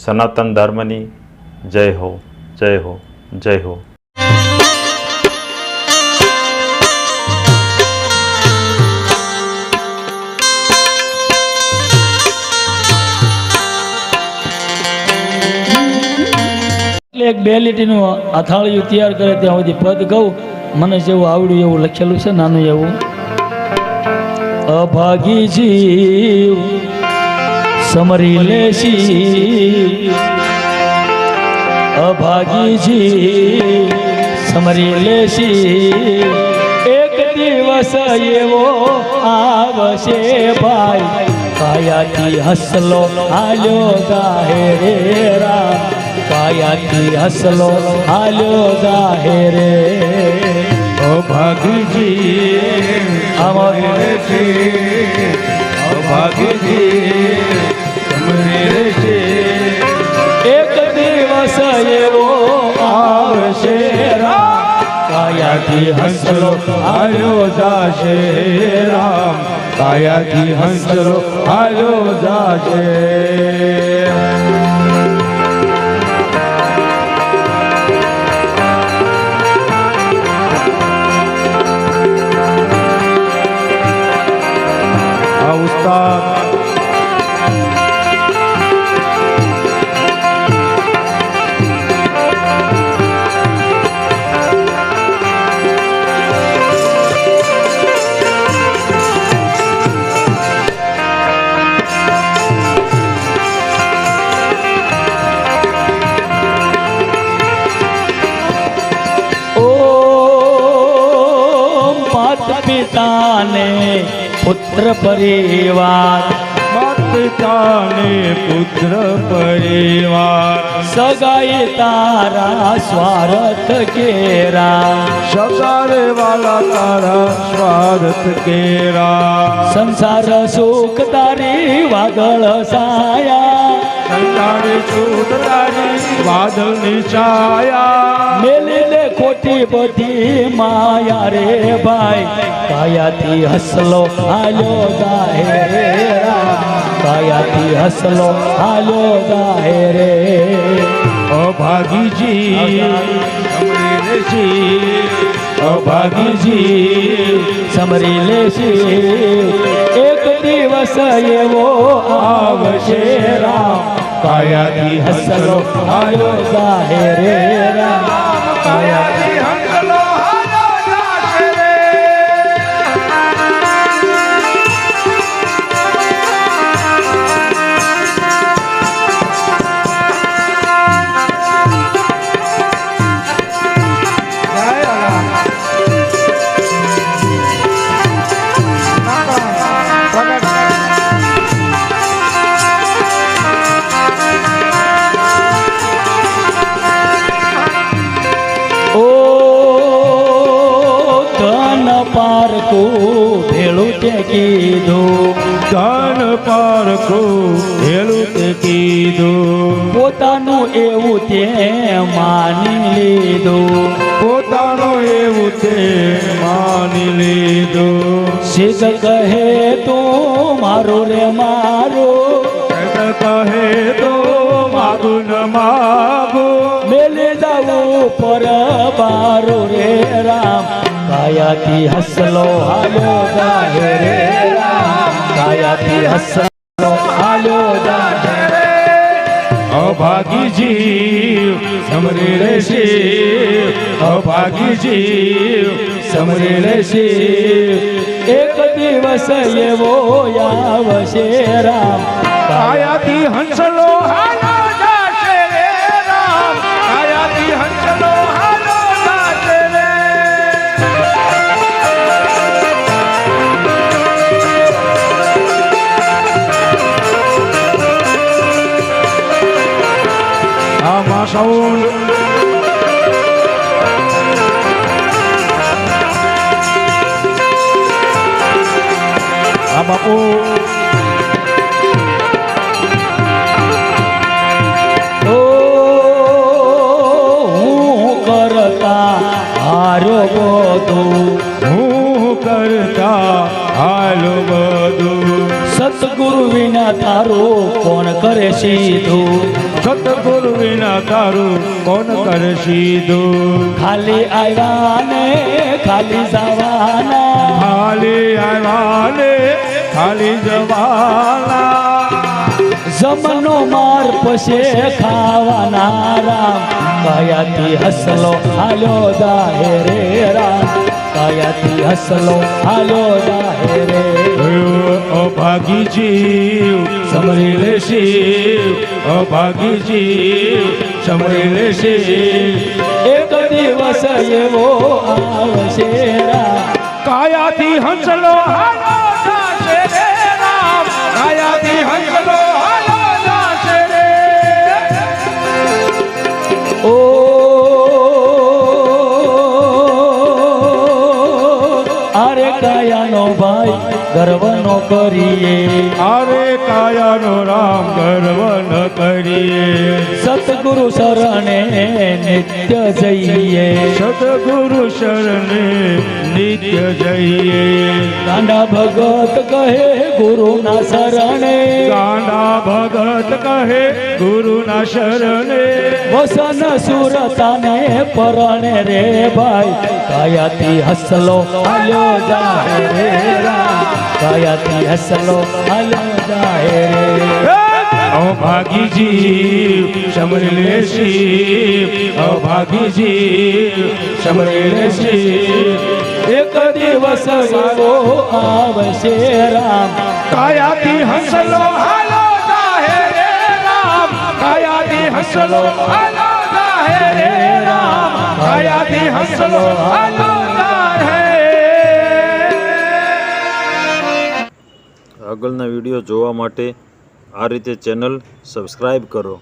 સનાતન ધર્મની જય હો, જય હો, જય હો. એક બે લીટીનું અથાળિયું તૈયાર કરે ત્યાં સુધી પદ કહું. મને જેવું આવડ્યું એવું લખેલું છે, નાનું એવું. અભાગી જીવ સમરી લેશી, અભાગી જીવ સમરી લેશી, એક દિવસ એવો આવશે ભાઈ, કાયાથી હસલો આલ્યો જાહે રે રામ, કાયાથી હસલો આલ્યો જાહે રે. અભાગજી અમારે છે, અભાગજી તમારે છે, એક દિવસ એવો આવશે રામ, કાયાથી હસલો આલ્યો જાશે રામ, કાયાથી હસલો આલ્યો જાશે. ઉસ્તાદ પિતાને પુત્ર પરિવાર, માત પિતાને પુત્ર પરિવાર, સગાઈ તારા સ્વાર્થ કેરા, સગારે વાલા તારા સ્વાર્થ કેરા, સંસાર સુખ તારી વાદળ સાયા, સંસારી સુખ તારી વાદળની છાયા, મેલી લે ખોટી બધી માયા રે ભાઈ, કાયાથી હસલો આલ્યો જાહે રે રામ, કાયાથી હસલો આલ્યો જાહે રે. અભાગીજી સમરી લેશી, અભાગીજી સમરી લેશી, એક દિવસ એવો આવશે રામ, કાયાથી હસલો આલ્યો જાહે રે રામ, કાયાથી હસલો આલ્યો જાશે રે. પારકું ભેળું તે કીધું, ધન પારખું ભેળું તે કીધું, પોતાનું એવું તે માની લીધું, પોતાનું એવું તે માની લીધું, સિદ્ધ કહે તું મારું રે મારું, કહે તો માગું ન માગું, મેલે જાવું પર બારું રે રામ, કાયાથી હસલો આલ્યો જાહે રે રામ, કાયાથી હસલો આલ્યો જાહે રે. અભાગી જીવ સમરી લેશે, અભાગી જીવ સમરી લેશે, એક દિવસ એવો આવશે રામ, કાયાથી હંસલો હાલો જાશે રે રામ, કાયાથી હંસલો હાલો જાશે રે. આમાં સૌ આ બાપુ હારો બધું, હું કરતા હાલો બધું, સતગુરુ વિના તારું કોણ કરે સીધું, સતગુરુ વિના તારું કોણ કરે સીધું ખાલી આવ્યા ને ખાલી જવાના ખાલી આવ્યા ને ખાલી જવાના જમનો માર પછી ખાવાના રામ કયાથી હસલો હાલ્યો દાહે રે રામ કયાથી હસલો હાલ્યો દાહે રે અભાગી જીવ સમરી લે શિવ અભાગી જીવ સમરી લે શિવ એક દિવસ એવો આવશે રામ કાયાથી હંસલો હાલો જાશે રે રામ કાયાથી હંસલો હાલો જાશે રે ઓ અરે કાયાનો ભાઈ ગર્વ નો કરીએ અરે કાયાનો રામ ગર્વ ન કરીએ સતગુરુ શરણે નિત્ય જઈએ સદગુરુ શરણે નિત્ય જઈએ ગાંડા ભગત કહે ગુરુના શરણે ગાંડા ભગત કહે ગુરુના શરણે વસન સુરતાને પરણે રે ભાઈ કાયાથી હસલો હાલ્યો જાહે રે રામ કાયાથી હસલો હાલ્યો જાહે રે અભાગી જીવ સમરી લે શિવ અભાગી જીવ સમરી લે શિવ એક દિવસ એવો આવશે રામ કાયાથી હસલો હાલો જાહે રે રામ કાયાથી હસલો હાલો જાહે રે રામ કાયાથી હસલો હાલો જાહે આગળના વિડીયો જોવા માટે આ રીતે ચેનલ સબસ્ક્રાઈબ કરો.